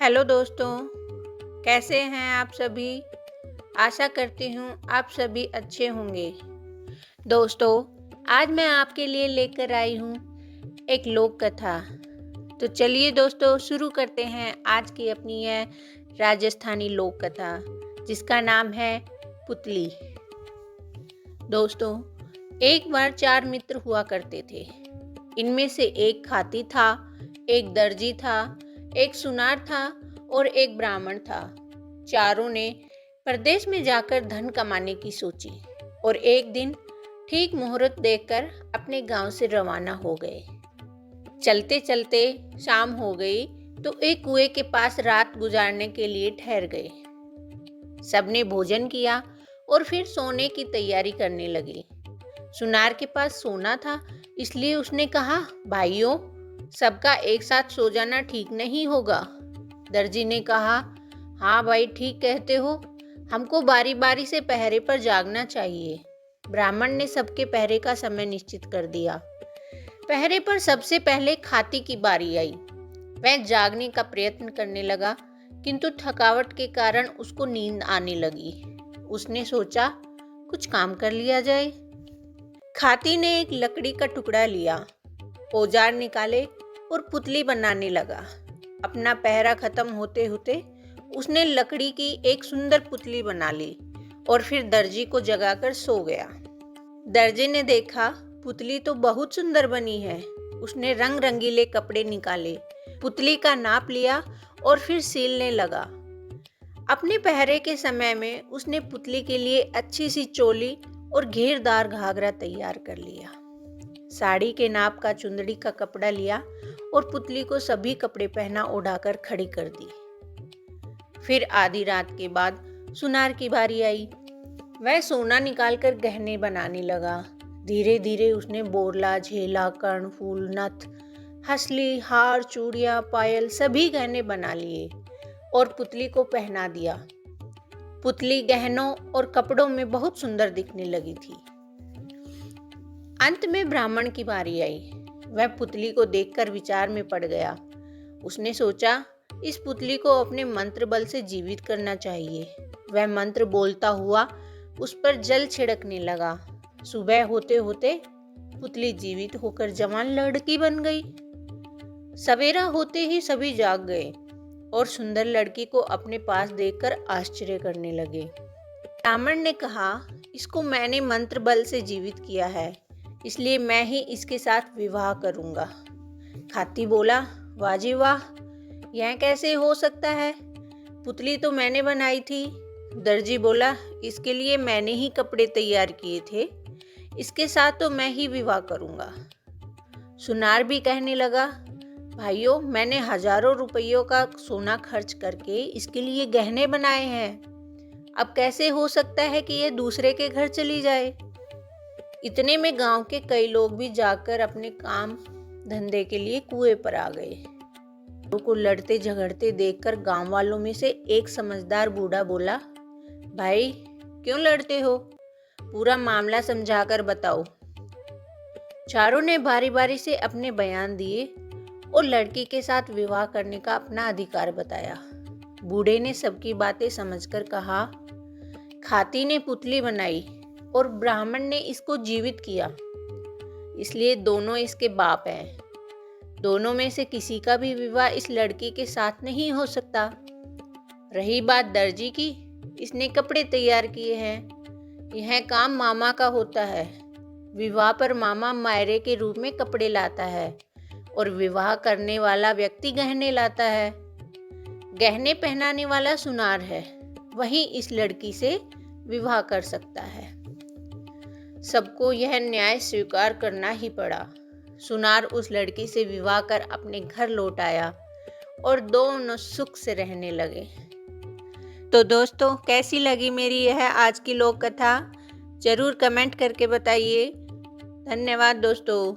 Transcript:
Hello दोस्तों, कैसे हैं आप सभी। आशा करती हूँ आप सभी अच्छे होंगे। दोस्तों, आज मैं आपके लिए लेकर आई हूँ एक लोक कथा। तो चलिए दोस्तों, शुरू करते हैं आज की अपनी यह राजस्थानी लोक कथा, जिसका नाम है पुतली। दोस्तों, एक बार 4 मित्र हुआ करते थे। इनमें से एक खाती था, एक दर्जी था, एक सुनार था और एक ब्राह्मण था। चारों ने परदेश में जाकर धन कमाने की सोची और एक दिन ठीक मुहूर्त देखकर अपने गांव से रवाना हो गए। चलते चलते शाम हो गई तो एक कुएं के पास रात गुजारने के लिए ठहर गए। सबने भोजन किया और फिर सोने की तैयारी करने लगे। सुनार के पास सोना था, इसलिए उसने कहा, भाइयों, सबका एक साथ सो जाना ठीक नहीं होगा। दर्जी ने कहा, हाँ भाई, ठीक कहते हो, हमको बारी बारी से पहरे पर जागना चाहिए। ब्राह्मण ने सबके पहरे का समय निश्चित कर दिया। पहरे पर सबसे पहले खाती की बारी आई। वह जागने का प्रयत्न करने लगा, किंतु थकावट के कारण उसको नींद आने लगी। उसने सोचा, कुछ काम कर लिया जाए। खाती ने एक लकड़ी का टुकड़ा लिया, औजार निकाले और पुतली बनाने लगा। अपना पहरा खत्म होते होते उसने लकड़ी की एक सुंदर पुतली बना ली और फिर दर्जी को जगाकर सो गया। दर्जी ने देखा, पुतली तो बहुत सुंदर बनी है। उसने रंग रंगीले कपड़े निकाले, पुतली का नाप लिया और फिर सीलने लगा। अपने पहरे के समय में उसने पुतली के लिए अच्छी सी चोली और घेरदार घाघरा तैयार कर लिया। साड़ी के नाप का चुंदड़ी का कपड़ा लिया और पुतली को सभी कपड़े पहना ओढ़ाकर खड़ी कर दी। फिर आधी रात के बाद सुनार की बारी आई। वह सोना निकालकर गहने बनाने लगा। धीरे धीरे उसने बोरला, झेला, कर्णफूल, नथ, हसली, हार, चूड़ियां, पायल सभी गहने बना लिए और पुतली को पहना दिया। पुतली गहनों और कपड़ों में बहुत सुंदर दिखने लगी थी। अंत में ब्राह्मण की बारी आई। वह पुतली को देखकर विचार में पड़ गया। उसने सोचा, इस पुतली को अपने मंत्र बल से जीवित करना चाहिए। वह मंत्र बोलता हुआ उस पर जल छिड़कने लगा। सुबह होते होते पुतली जीवित होकर जवान लड़की बन गई। सवेरा होते ही सभी जाग गए और सुंदर लड़की को अपने पास देखकर आश्चर्य करने लगे। ब्राह्मण ने कहा, इसको मैंने मंत्र बल से जीवित किया है, इसलिए मैं ही इसके साथ विवाह करूंगा। खाती बोला, वाह जी वाह, यह कैसे हो सकता है? पुतली तो मैंने बनाई थी। दर्जी बोला, इसके लिए मैंने ही कपड़े तैयार किए थे, इसके साथ तो मैं ही विवाह करूंगा। सुनार भी कहने लगा, भाइयों, मैंने हजारों रुपयों का सोना खर्च करके इसके लिए गहने बनाए हैं। अब कैसे हो सकता है कि ये दूसरे के घर चली जाए? इतने में गांव के कई लोग भी जाकर अपने काम धंधे के लिए कुएं पर आ गए। को लड़ते झगड़ते देखकर गांव वालों में से एक समझदार बूढ़ा बोला, भाई, क्यों लड़ते हो? पूरा मामला समझाकर बताओ। चारों ने बारी बारी से अपने बयान दिए और लड़की के साथ विवाह करने का अपना अधिकार बताया। बूढ़े ने सबकी बातें समझकर कहा, खाती ने पुतली बनाई और ब्राह्मण ने इसको जीवित किया, इसलिए दोनों इसके बाप हैं। दोनों में से किसी का भी विवाह इस लड़की के साथ नहीं हो सकता। रही बात दर्जी की, इसने कपड़े तैयार किए हैं। यह काम मामा का होता है। विवाह पर मामा मायरे के रूप में कपड़े लाता है और विवाह करने वाला व्यक्ति गहने लाता है। गहने पहनाने वाला सुनार है, वही इस लड़की से विवाह कर सकता है। सबको यह न्याय स्वीकार करना ही पड़ा। सुनार उस लड़की से विवाह कर अपने घर लौट आया और दोनों सुख से रहने लगे। तो दोस्तों, कैसी लगी मेरी यह आज की लोक कथा? जरूर कमेंट करके बताइए। धन्यवाद दोस्तों।